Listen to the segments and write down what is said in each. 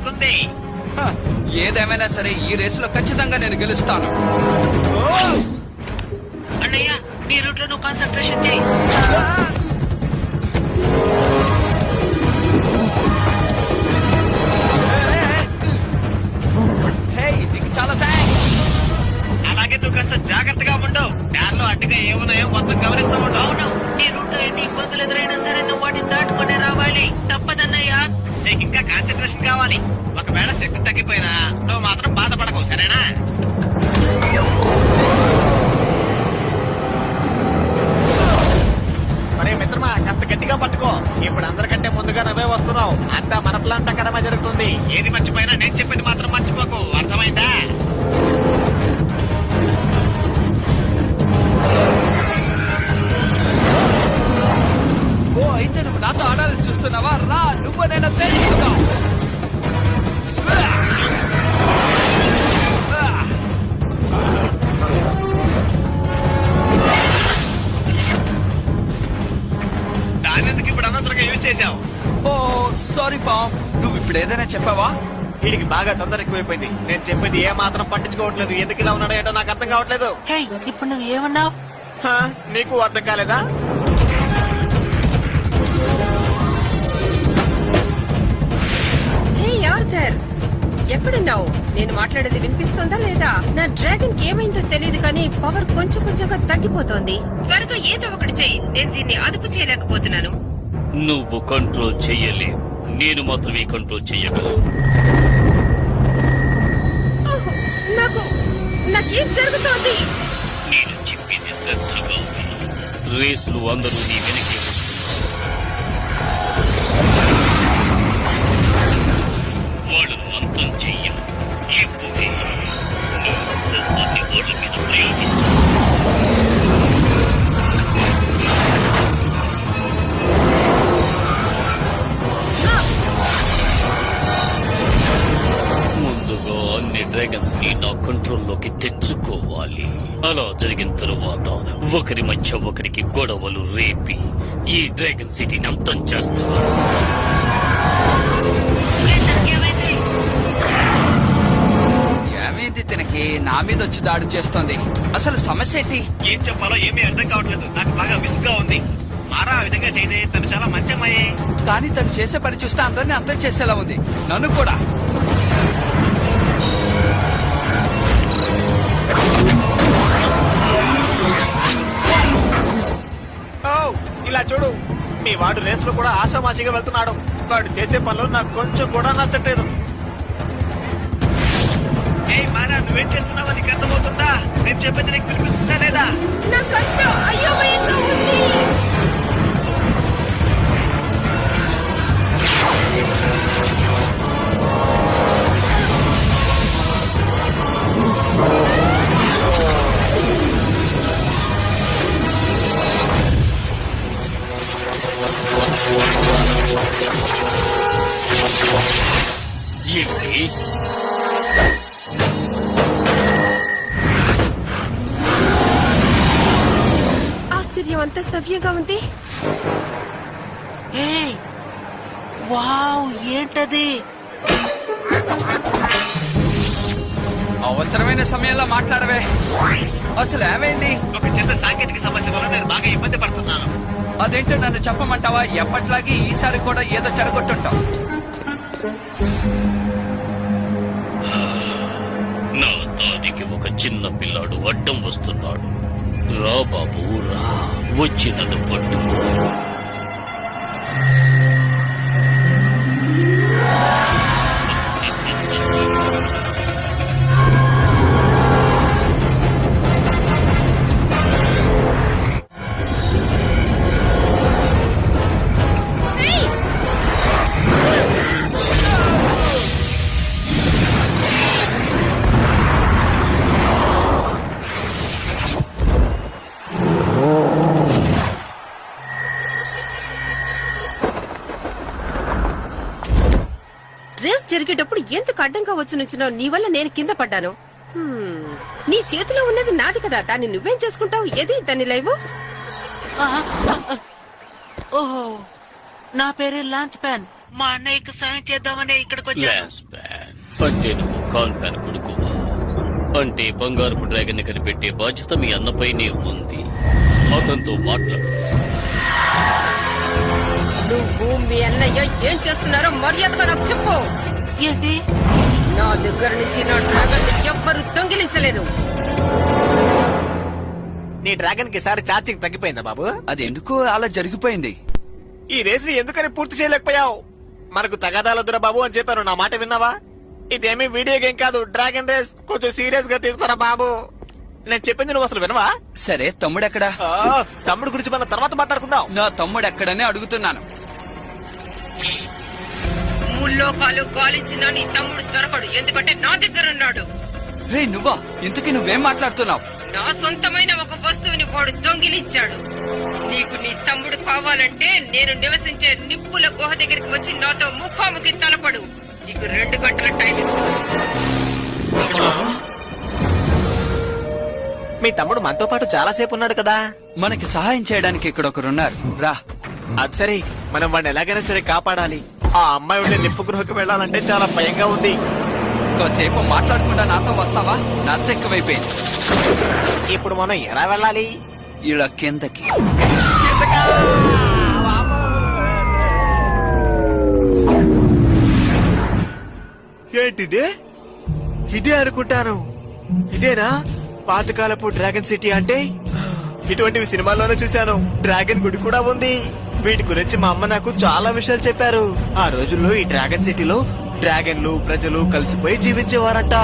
ఎదుర్కొంది. ఏదేమైనా సరే ఈ రేసులో ఖచ్చితంగా నేను గెలుస్తాను. అన్నయ్య, నీ రూట్ లో నువ్వు కాన్సన్ట్రేషన్ చేయి. చాలా థ్యాంక్స్. అలాగే నువ్వు కాస్త జాగ్రత్తగా ఉండవు. దారిలో అడ్డుగా ఏమున్నాయో మొత్తం గమనిస్తూ ఉండవు. అవును, నీ రూట్ లో ఎన్ని ఇబ్బందులు ఎదురైనా సరే నువ్వు వాటిని దాటుకునే రావాలి. తప్పదన్నయ్యా. నీకు ఇంకా కాన్సన్ట్రేషన్ కావాలి. ఒకవేళ శక్తి తగ్గిపోయినా నువ్వు మాత్రం బాధపడకు, సరేనా? మరే మిత్రమా, కాస్త గట్టిగా పట్టుకో. ఇప్పుడు అందరికంటే ముందుగా నువ్వే వస్తున్నావు. అంతా మన ప్లాన్ ప్రకారమే జరుగుతుంది. ఏది మర్చిపోయినా నేను చెప్పింది మాత్రం మర్చిపోకు, అర్థమైందా? ఓ, అయితే నువ్వు నాతో ఆడాలని చూస్తున్నావా? రా, నువ్వు నేను తెలుసుకుందాం. దానెందుకు ఇప్పుడు అనవసరంగా యూజ్ చేశావు? ఓ సారీ పామ్, నువ్వు ఇప్పుడు ఏదైనా చెప్పావా? వీడికి బాగా తొందర ఎక్కువైపోయింది. నేను చెప్పేది ఏ మాత్రం పట్టించుకోవట్లేదు. ఎందుకు ఇలా ఉన్నాడో ఏంటో నాకు అర్థం కావట్లేదు. ఇప్పుడు నువ్వు ఏమన్నావు? నీకు అర్థం కాలేదా? ఎక్కడున్నావు? నేను మాట్లాడేది వినిపిస్తోందా లేదా? నా డ్రాగన్ కి ఏమైందో తెలియదు కానీ పవర్ కొంచెం కొంచెంగా తగ్గిపోతోంది. త్వరగా ఏదో ఒకటి చెయ్యి. నేను దీన్ని అదుపు చేయలేకపోతున్నాను. నువ్వు కంట్రోల్ చెయ్యలేవు, నేను మాత్రమే కంట్రోల్ చెయ్యగలను. నాకేం జరుగుతోంది? నేను చెప్పింది శ్రద్ధగా విను. రేసులు అందరూ నీ వెనకే వాళ్ళను అంతం చెయ్యాలి. ఇప్పుడే నువ్వు అన్ని వాళ్ళ మీద ప్రయోగించు. ముందుగా అన్ని డ్రాగన్స్ ని నా కంట్రోల్లోకి తెచ్చుకోవాలి. అలా జరిగిన తరువాత ఒకరి మధ్య ఒకరికి గొడవలు రేపి ఈ డ్రాగన్ సిటీని అంతం చేస్తారు. ఏమైంది తినకి? నా మీద వచ్చి దాడి చేస్తోంది. అసలు సమస్య ఏంటి? ఏం చెప్పాలో ఏమీ అర్థం కావట్లేదు. నాకు బాగా విసుగ్గా ఉంది. మారా ఆ విధంగా చేయదే. తను చాలా మంచి అమ్మాయే. కానీ తను చేసే పని చూస్తే అందరినీ అంతం చేసేలా ఉంది, నన్ను కూడా. ఇలా చూడు, మీ వాడు రేసులో కూడా ఆషామాషిగా వెళ్తున్నాడు. వాడు చేసే పనులు నాకు కొంచెం కూడా నచ్చట్లేదు. మారా, నువ్వేం చేస్తున్నావో నీకు అర్థమవుతుందా? నేను చెప్పేది నీకు వినిపిస్తుందా లేదా? నాకంతా అయోమయంగా ఉంది. ఏమిటి? ఆశ్చర్యం, అంత సవ్యంగా ఉంది. వావ్, ఏంటది? అవసరమైన సమయంలో మాట్లాడవే. అసలు ఏమైంది? ఒక చిన్న సాంకేతిక సమస్య వల్ల నేను బాగా ఇబ్బంది పడుతున్నాను. అదేంటో నన్ను చెప్పమంటావా? ఎప్పట్లాగే ఈసారి కూడా ఏదో చెడగొట్టుంటావు. నా దానికి ఒక చిన్న పిల్లాడు అడ్డం వస్తున్నాడు. రా బాబు రా, వచ్చి నన్ను పట్టుకో. రేస్ జరిగేటప్పుడు ఎందుకు అడ్డంగా వచ్చి నుంచున్నావు? నీ వల్ల నేను కింద పడ్డాను. నీ చేతిలో ఉన్నది నాది కదా, దాన్ని నువ్వేం చేసుకుంటావు? ఏది దాన్ని లేవు? ఓహో, నా పేరు లాంచ్ ప్యాన్. మా అన్నయ్యకు సాయం చేద్దామని ఇక్కడికి వచ్చాను. లాస్ మ్యాన్ అంటే నువ్వు ఖాన్ ఖాన్ కొడుకువా? అంటే బంగారపు డ్రాగన్ ని కనిపెట్టే బాధ్యత మీ అన్నపైనే ఉంది. అతనితో మాట్లాడు. నువ్వు మీ అన్నయ్య ఏం చేస్తున్నారో మర్యాదగా నాకు చెప్పు. ఏంటి? నా దగ్గర నుంచి నా డ్రాగన్ ని ఎవ్వరూ దొంగిలించలేరు. నీ డ్రాగన్ కి సారి ఛార్జింగ్ తగ్గిపోయిందా బాబు? అది ఎందుకు అలా జరిగిపోయింది? ఈ రేస్ ని ఎందుకని పూర్తి చేయలేకపోయావు? మనకు తగాదాలొద్దురా బాబు అని చెప్పాను. నా మాట విన్నావా? ఇదేమీ వీడియో గేమ్ కాదు, డ్రాగన్ రేస్. కొంచెం సీరియస్ గా తీసుకోరా బాబు. నేను చెప్పింది నువ్వు అసలు వినవా? సరే, తమ్ముడెక్కడా? తమ్ముడు గురించి మనం తర్వాత మాట్లాడుకుందాం. నా తమ్ముడెక్కడనే అడుగుతున్నాను. ముల్లోకాలు గాలించిన నీ తమ్ముడు దొరకడు, ఎందుకంటే నా దగ్గర ఉన్నాడు. రే నువ్వా? ఇంతకీ నువ్వేం మాట్లాడుతున్నావు? నా సొంతమైన ఒక వస్తువుని వాడు దొంగిలించాడు. నీకు నీ తమ్ముడు కావాలంటే నేను నివసించే నిప్పుల గుహ దగ్గరికి వచ్చి నాతో ముఖాముఖి తలపడు. నీకు 2 గంటల టైం ఇస్తున్నాను. మీ తమ్ముడు మనతో పాటు చాలా సేపు ఉన్నాడు కదా. మనకి సహాయం చేయడానికి ఇక్కడ ఒకరున్నారు. రా. అది సరే, మనం వాడిని ఎలాగైనా సరే కాపాడాలి. ఆ అమ్మాయి ఉండే నిప్పు గృహకు వెళ్ళాలంటే చాలా భయంగా ఉంది. కాసేపు మాట్లాడకుండా నాతో వస్తావా? నర్స ఎక్కువైపోయింది. ఇప్పుడు మనం ఎలా వెళ్ళాలి? ఇలా కిందకి. ఏంటిదే? ఇదే అనుకుంటాను. ఇదేనా పాతకాలపు డ్రాగన్ సిటీ అంటే? ఇటువంటివి సినిమాల్లోనే చూశాను. డ్రాగన్ గుడి కూడా ఉంది. వీటి గురించి మా అమ్మ నాకు చాలా విషయాలు చెప్పారు. ఆ రోజుల్లో ఈ డ్రాగన్ సిటీలో డ్రాగన్లు ప్రజలు కలిసిపోయి జీవించేవారంట.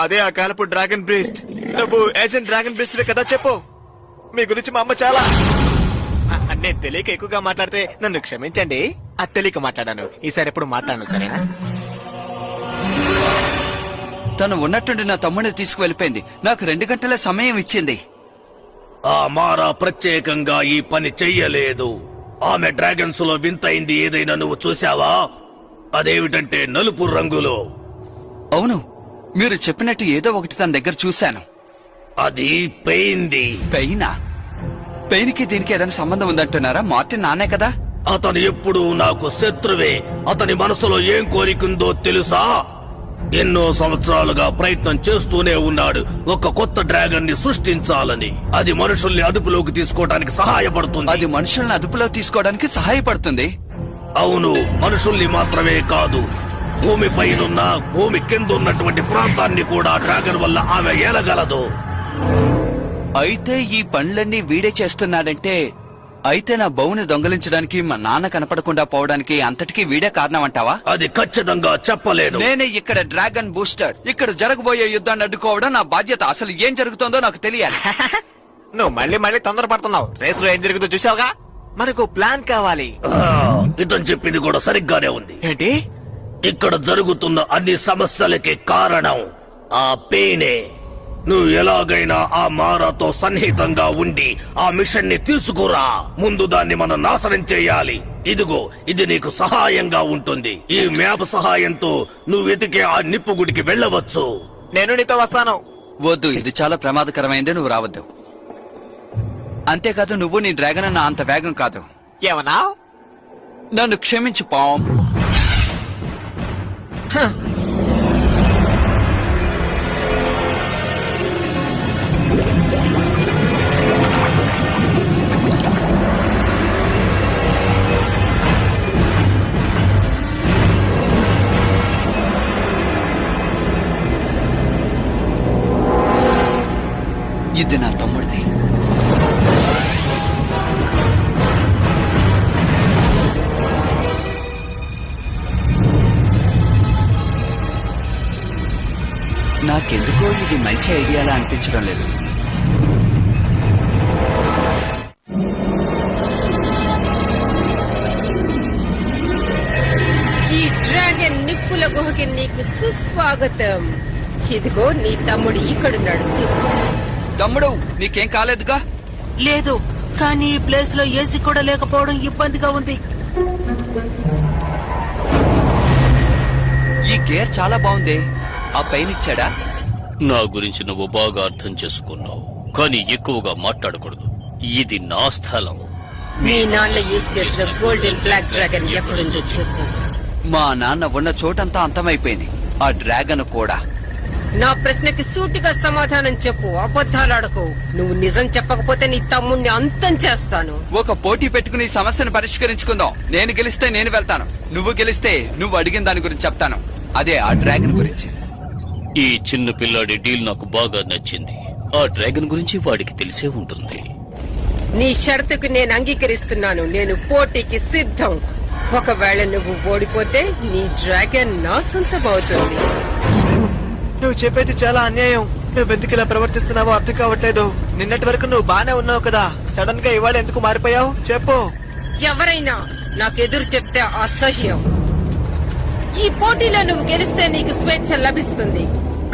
అదే ఆ కాలపు డ్రాగన్ బ్రీస్ట్. నువ్వు ఏజెంట్ డ్రాగన్ బ్రీస్ట్ కదా? చెప్పు, మీ గురించి మా అమ్మ చాలా. నేను తెలియక ఎక్కువగా మాట్లాడితే నన్ను క్షమించండి. అది తెలియక మాట్లాడాను. ఈసారి ఎప్పుడు మాట్లాడను, సరేనా? తను ఉన్నట్టుండి నా తమ్ముడిని తీసుకువెళ్ళిపోయింది. నాకు 2 గంటల సమయం ఇచ్చింది. ఆ మారా ప్రత్యేకంగా ఈ పని చెయ్యలేదు. ఆమె డ్రాగన్స్ లో వింతైంది ఏదైనా నువ్వు చూసావా? అదేమిటంటే నలుపు రంగులో. అవును, మీరు చెప్పినట్టు ఏదో ఒకటి తన దగ్గర చూశాను. అది పెయింది. పెయినా? పెయిన్ కి దీనికి ఏదైనా సంబంధం ఉందంటున్నారా? మార్టిన్ నానే కదా? అతను ఎప్పుడూ నాకు శత్రువే. అతని మనసులో ఏం కోరికుందో తెలుసా? ఎన్నో సంవత్సరాలుగా ప్రయత్నం చేస్తూనే ఉన్నాడు ఒక కొత్త డ్రాగన్ ని సృష్టించాలని. అది మనుషుల్ని అదుపులోకి తీసుకోవడానికి సహాయపడుతుంది. అది మనుషుల్ని అదుపులో తీసుకోవడానికి సహాయపడుతుంది. అవును, మనుషుల్ని మాత్రమే కాదు, భూమి పైనున్న భూమి కింద ఉన్నటువంటి ప్రాంతాన్ని కూడా డ్రాగన్ వల్ల ఆమె ఏలగలదు. అయితే ఈ పనులన్నీ వీడే చేస్తున్నాడంటే, అయితే నా బౌని దొంగలించడానికి మా నాన్న కనపడకుండా పోవడానికి అంతటికీ వీడే కారణం అంటావా? అది ఖచ్చితంగా చెప్పలేను. నేనే ఇక్కడ డ్రాగన్ బూస్టర్. ఇక్కడ జరగబోయే యుద్ధాన్ని అడ్డుకోవడం నా బాధ్యత. అసలు ఏం జరుగుతుందో నాకు తెలియాలి. నువ్వు మళ్ళీ మళ్ళీ తొందరపడుతున్నావు. రేసులో ఏం జరుగుతుందో చూసావుగా. మనకు ప్లాన్ కావాలి. ఇతను చెప్పింది కూడా సరిగ్గానే ఉంది. ఏంటి? ఇక్కడ జరుగుతున్న అన్ని సమస్యలకి కారణం ఆ పెయినే. నువ్వు ఎలాగైనా ఆ మారాతో సన్నిహితంగా ఉండి ఆ మిషన్ ని తీసుకురా. ముందు దాన్ని మనం నాశనం చేయాలి. ఇదిగో, ఇది నీకు సహాయంగా ఉంటుంది. ఈ మ్యాప్ సహాయంతో నువ్వు వెతికే ఆ నిప్పు గుడికి వెళ్ళవచ్చు. నేను నీతో వస్తాను. వద్దు, ఇది చాలా ప్రమాదకరమైంది. నువ్వు రావద్దు. అంతేకాదు, నువ్వు నీ డ్రాగన్ అన్న అంత వేగం కాదు. ఏమన్నా? నన్ను క్షమించు పామ్. ఇది నా తమ్ముడిది. నాకెందుకో ఇది మంచి ఐడియాలా అనిపించడం లేదు. ఈ డ్రాగన్ నిప్పుల గుహకి నీకు సుస్వాగతం. ఇదిగో నీ తమ్ముడు ఇక్కడున్నాడు, చూసుకో. తమ్ముడు, నీకేం కాలేదుగా? లేదు, కానీ ఈ ప్లేస్ లో ఏసీ కూడా లేకపోవడం ఇబ్బందిగా ఉంది. ఈ గేర్ చాలా బాగుంది. ఆ పైన ఇచ్చాడా? నా గురించి నువ్వు బాగా అర్థం చేసుకున్నావు, కానీ ఎక్కువగా మాట్లాడకూడదు. ఇది నా స్థలం. మీ నాన్న యూజ్ చేసిన గోల్డెన్ బ్లాక్ డ్రాగన్ ఎక్కడుందో చెప్పు. మా నాన్న ఉన్న చోటంతా అంతమైపోయింది, ఆ డ్రాగన్ కూడా. నా ప్రశ్నకి సూటిగా సమాధానం చెప్పు, అబద్ధాలాడకు. నువ్వు నిజం చెప్పకపోతే నీ తమ్ముణ్ణి అంతం చేస్తాను. ఒక పోటీ పెట్టుకుని ఈ సమస్యను పరిష్కరించుకుందాం. నేను గెలిస్తే నేను వెళ్తాను, నువ్వు గెలిస్తే నువ్వు అడిగిన దాని గురించి చెప్తాను. అదే ఆ డ్రాగన్ గురించి. ఈ చిన్న పిల్లాడి డీల్ నాకు బాగా నచ్చింది. ఆ డ్రాగన్ గురించి వాడికి తెలిసే ఉంటుంది. నీ షరతుకు నేను అంగీకరిస్తున్నాను. నేను పోటీకి సిద్ధం. ఒకవేళ నువ్వు ఓడిపోతే నీ డ్రాగన్ నా సొంతమవుతుంది. నువ్వు చెప్పేది చాలా అన్యాయం. నువ్వెందుకు ఇలా ప్రవర్తిస్తున్నావో అర్థం కావట్లేదు. నిన్నటి వరకు నువ్వు బానే ఉన్నావు కదా, సడన్ గా ఇవాళ ఎందుకు మారిపోయావు చెప్పు. ఎవరైనా నాకెదురు చెప్తే అసహ్యం. ఈ పోటీలో నువ్వు గెలిస్తే నీకు స్వేచ్ఛ లభిస్తుంది,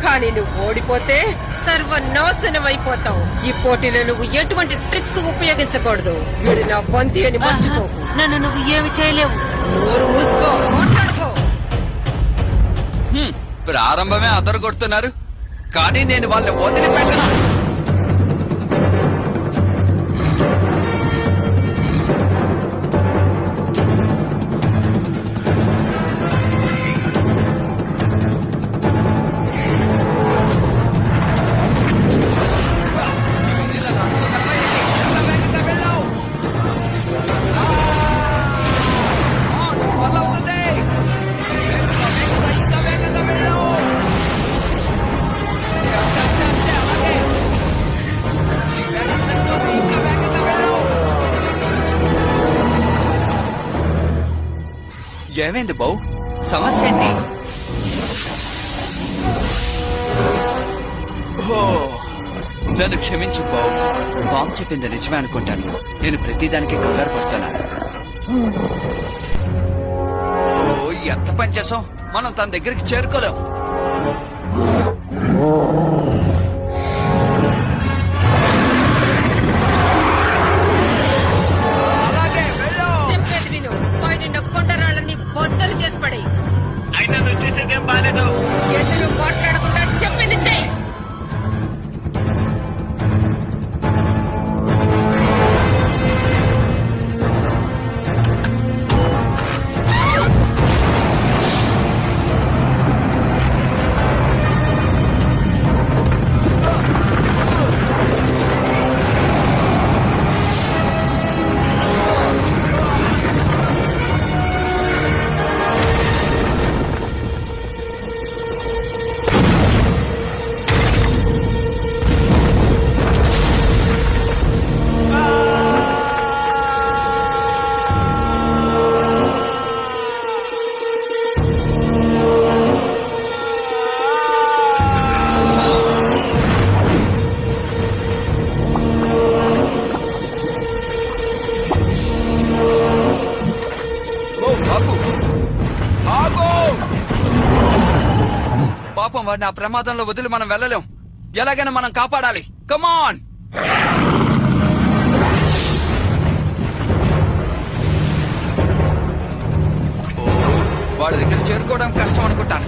కానీ నువ్వు ఓడిపోతే సర్వనాశనం అయిపోతావు. ఈ పోటీలో నువ్వు ఎటువంటి ట్రిక్స్ ఉపయోగించకూడదు. వీడు నా బంతి అని మర్చిపోకు. నన్ను నువ్వు ఏమి చేయలేవు. నోరు మూసుకో, మాట్లాడుకో. ప్రారంభమే అదరు కొడుతున్నారు, కానీ నేను వాళ్ళని వదిలిపెట్టను. ఏమైంది బౌ? సమస్య ఏంటి? నన్ను క్షమించు బౌ. బాంబు చెప్పింది నిజమే అనుకుంటాను. నేను ప్రతిదానికి కంగారు పడుతున్నాను. ఎంత పని చేసాం, మనం తన దగ్గరికి చేరుకోలేం. చెప్పేది విను. పైన కొండరాళ్ళని బొద్దలు చేసి పడి. అయినా నువ్వు చేసేదేం బాలేదు. ఎదురు మాట్లాడకుండా చెప్పింది చెయ్యి. పాపం వాడిని ఆ ప్రమాదంలో వదిలి మనం వెళ్ళలేం. ఎలాగైనా మనం కాపాడాలి. కమాన్. వాడి దగ్గర చేరుకోవడం కష్టం అనుకుంటాను.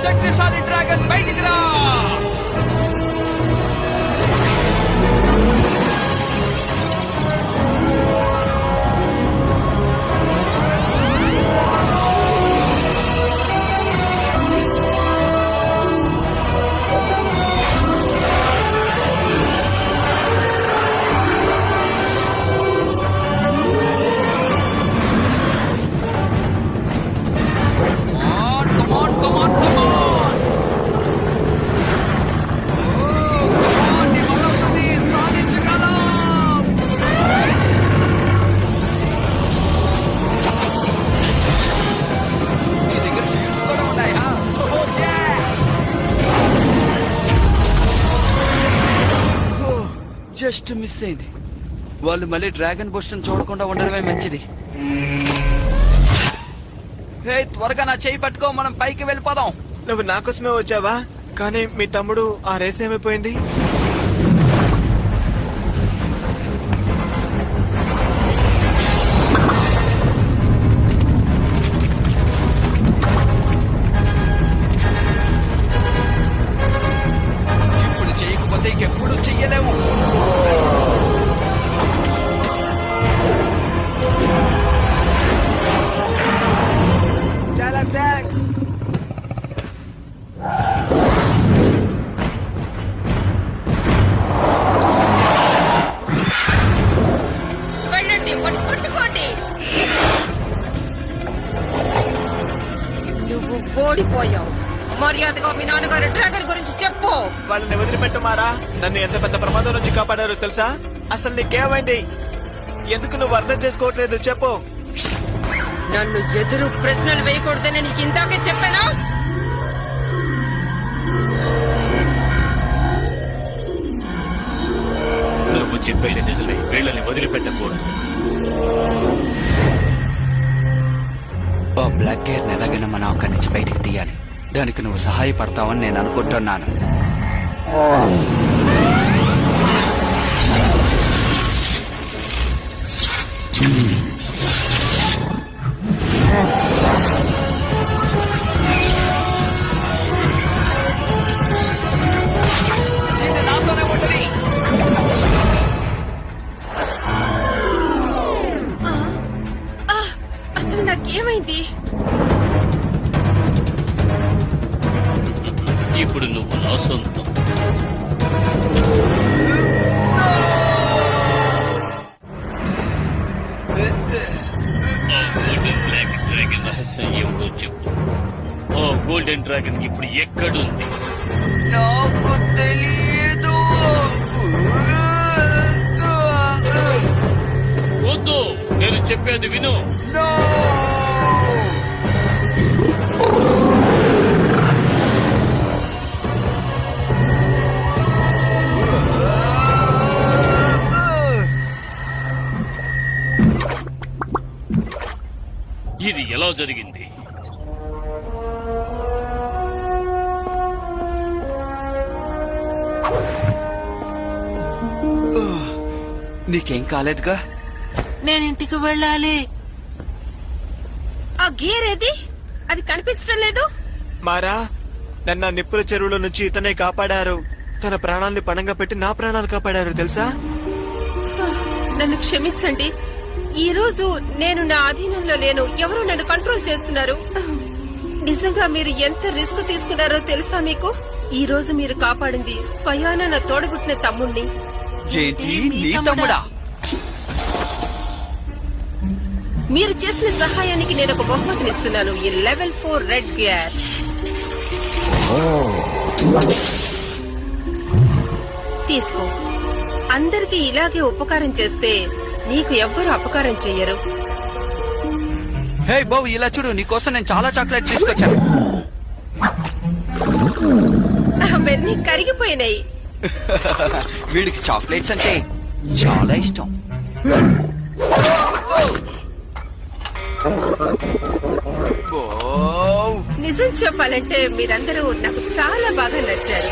శక్తిశాలి డ్రాగన్ బయటికి రా. జస్ట్ మిస్ అయింది. వాళ్ళు మళ్ళీ డ్రాగన్ బుష్ చూడకుండా ఉండడమే మంచిది. హే, త్వరగా నా చేయి పట్టుకో, మనం పైకి వెళ్ళిపోదాం. నువ్వు నా కోసమే వచ్చావా? కానీ మీ తమ్ముడు ఆ రేస్ ఏమైపోయింది? మర్యాదగా మీ నాన్నగారు డ్రాగన్ గురించి చెప్పు. వాళ్ళని వదిలిపెట్టు మారా. నన్ను ఎంత పెద్ద ప్రమాదం నుంచి కాపాడారో తెలుసా? అసలు నీకేమైంది? ఎందుకు నువ్వు అర్థం చేసుకోవట్లేదు చెప్పు. నన్ను ఎదురు ప్రశ్నలు వేయకూడదని నీకు ఇందాకే చెప్పానా? నువ్వు చెప్పేది నిజమే, వీళ్ళని వదిలిపెట్టకూడదు. ఓ బ్లాక్ గేర్ ఎలాగైనా మనం అక్కడి నుంచి బయటికి తీయాలి. దానికి నువ్వు సహాయపడతావని నేను అనుకుంటున్నాను. అసలు నాకేమైంది? ఇప్పుడు నువ్వు నా సొంతం. ఆ గోల్డెన్ బ్లాక్ డ్రాగన్ రహస్యం ఏమిటో చెప్పు. ఆ గోల్డెన్ డ్రాగన్ ఇప్పుడు ఎక్కడుంది? నాకు తెలియదు. వద్దు, నేను చెప్పేది విను. ఇది ఎలా జరిగింది? నీకేం కాలేదుగా? నేను ఇంటికి వెళ్ళాలి. ఆ గేర్ ఏది? అది కనిపించడం లేదు. మారా, నన్ను నిప్పుల చెరువులో నుంచి ఇతనే కాపాడారు. తన ప్రాణాల్ని పణంగా పెట్టి నా ప్రాణాలు కాపాడారు తెలుసా? నన్ను క్షమించండి. ఈ రోజు నేను నా అధీనంలో లేను. ఎవరో నన్ను కంట్రోల్ చేస్తున్నారు. నిజంగా మీరు ఎంత రిస్క్ తీసుకున్నారో తెలుసా మీకు? ఈ రోజు మీరు కాపాడింది స్వయాన నా తోడబుట్టిన తమ్ముణ్ణి. ఏంటి, నీ తమ్ముడా? మీరు చేసిన సహాయానికి నేను ఒక బహుమతిని ఇస్తున్నాను. ఈ లెవెల్ 4 రెడ్ గేర్. తీసుకో. అందరికీ ఇలాగే ఉపకారం చేస్తే నీకు ఎవ్వరూ అపకారం చెయ్యరు. హే బాబు, ఇలా చూడు, నీకోసం నేను చాలా చాక్లెట్ తీసుకొచ్చాను. అవన్నీ కరిగిపోయినాయి. వీడికి చాక్లెట్స్ అంటే చాలా ఇష్టం. నిజం చెప్పాలంటే మీరందరూ నాకు చాలా బాగా నచ్చారు.